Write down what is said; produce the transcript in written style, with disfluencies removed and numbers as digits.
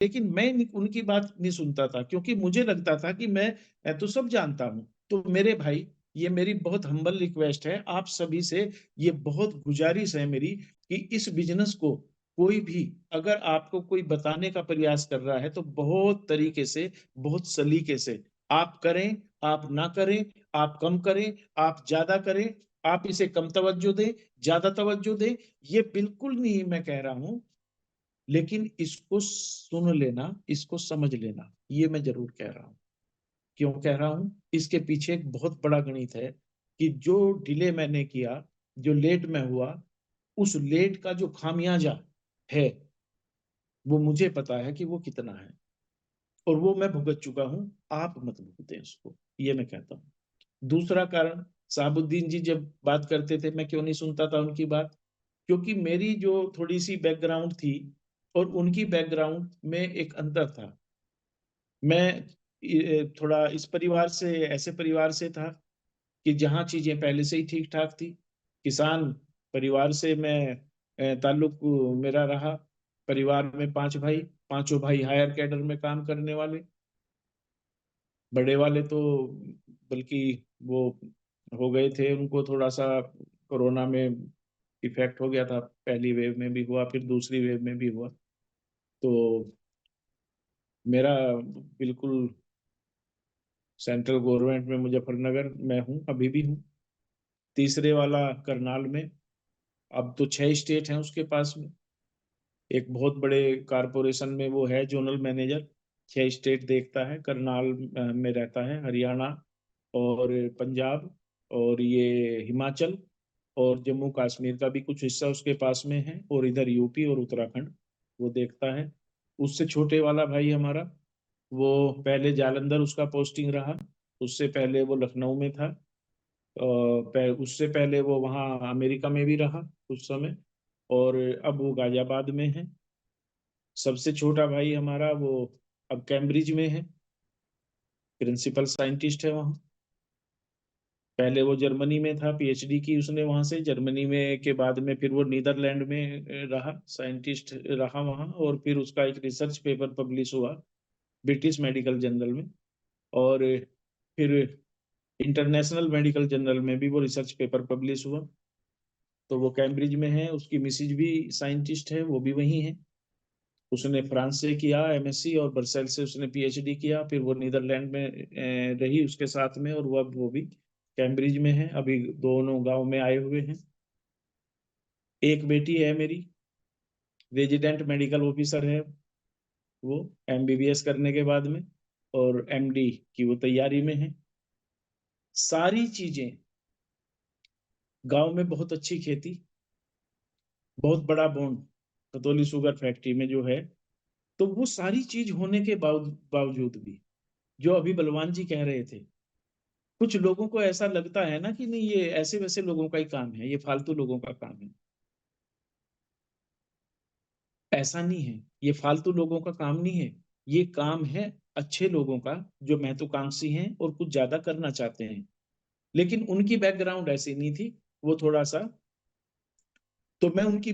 लेकिन मैं उनकी बात नहीं सुनता था, क्योंकि मुझे लगता था कि मैं तो सब जानता हूँ। तो मेरे भाई, ये मेरी बहुत हम्बल रिक्वेस्ट है आप सभी से, ये बहुत गुजारिश है मेरी कि इस बिज़नेस को कोई भी अगर आपको कोई बताने का प्रयास कर रहा है तो बहुत तरीके से, बहुत सलीके से आप करें, आप ना करें, आप कम करें, आप ज़्यादा करें, आप इसे कम तवज्जो दें, ज़्यादा तवज्जो दें, ये बिल्कुल नहीं मैं कह रहा हूँ। लेकिन इसको सुन लेना, इसको समझ लेना, ये मैं ज़रूर कह रहा हूँ। क्यों कह रहा हूँ? इसके पीछे एक बहुत बड़ा गणित है कि जो डिले मैंने किया, जो लेट मैं हुआ, उस लेट का जो खामियाज़ा है, वो मुझे पता है कि वो कितना है और वो मैं भुगत चुका हूँ, आप मत भुगतें उसको, ये मैं कहता हूँ। दूसरा कारण, शहाबुद्दीन जी जब बात करते थे, मैं क्यों नहीं सुनता था उनकी बात? क्योंकि मेरी जो थोड़ी-सी बैकग्राउंड थी और उनकी बैकग्राउंड में एक अंतर था। मैं थोड़ा इस परिवार से, ऐसे परिवार से था कि जहाँ चीज़ें पहले से ही ठीक-ठाक थी। किसान परिवार से मैं ताल्लुक मेरा रहा। परिवार में 5 भाई, पाँचों भाई हायर कैडर में काम करने वाले। बड़े वाले तो बल्कि वो हो गए थे, उनको थोड़ा-सा कोरोना में इफ़ेक्ट हो गया था, पहली वेव में भी हुआ, फिर दूसरी वेव में भी हुआ। तो मेरा बिल्कुल सेंट्रल गवर्नमेंट में मुज़फ्फरनगर में हूँ, अभी भी हूँ। तीसरे वाला करनाल में, अब तो 6 स्टेट हैं उसके पास में। एक बहुत बड़े कॉर्पोरेशन में वो है ज़ोनल मैनेजर, 6 स्टेट देखता है, करनाल में रहता है, हरियाणा और पंजाब और ये हिमाचल और जम्मू-कश्मीर का भी कुछ हिस्सा उसके पास में है और इधर यूपी और उत्तराखंड, वो देखता है। उससे छोटे वाला भाई हमारा, वो पहले जालंधर उसका पोस्टिंग रहा, उससे पहले वो लखनऊ में था। उससे पहले वो वहाँ अमेरिका में भी रहा कुछ समय और अब वो गाज़ियाबाद में है। सबसे छोटा भाई हमारा वो अब कैम्ब्रिज में है, प्रिंसिपल साइंटिस्ट है वहाँ। पहले वो जर्मनी में था, पीएचडी की उसने वहाँ से, जर्मनी में के बाद में फिर वो नीदरलैंड में रहा, साइंटिस्ट रहा वहाँ और फिर उसका एक रिसर्च पेपर पब्लिश हुआ, ब्रिटिश मेडिकल जर्नल में और फिर इंटरनेशनल मेडिकल जर्नल में भी वो रिसर्च पेपर पब्लिश हुआ। तो वो कैम्ब्रिज में है, उसकी मिसेज भी साइंटिस्ट है, वो भी वहीं है। उसने फ्रांस से किया एमएससी और ब्रसेल से उसने पीएचडी किया, फिर वो नीदरलैंड में रही उसके साथ में और वो भी कैम्ब्रिज में है, अभी दोनों गाँव में आए हुए हैं। एक बेटी है मेरी, रेजिडेंट मेडिकल ऑफिसर है वो, एमबीबीएस करने के बाद में और एमडी की वो तैयारी में है। सारी चीज़ें गाँव में बहुत अच्छी खेती, बहुत बड़ा बॉन्ड, खतौली शुगर फैक्ट्री में जो है, तो वो सारी चीज़ होने के बावजूद भी, जो अभी बलवान जी कह रहे थे, कुछ लोगों को ऐसा लगता है ना कि नहीं ये ऐसे-वैसे लोगों का ही काम है, ये फालतू लोगों का काम है। ऐसा नहीं है, ये फालतू लोगों का काम नहीं है, ये काम है अच्छे लोगों का जो महत्वाकांक्षी हैं और कुछ ज़्यादा करना चाहते हैं। लेकिन उनकी बैकग्राउंड ऐसी नहीं थी, वो थोड़ा-सा तो मैं उनकी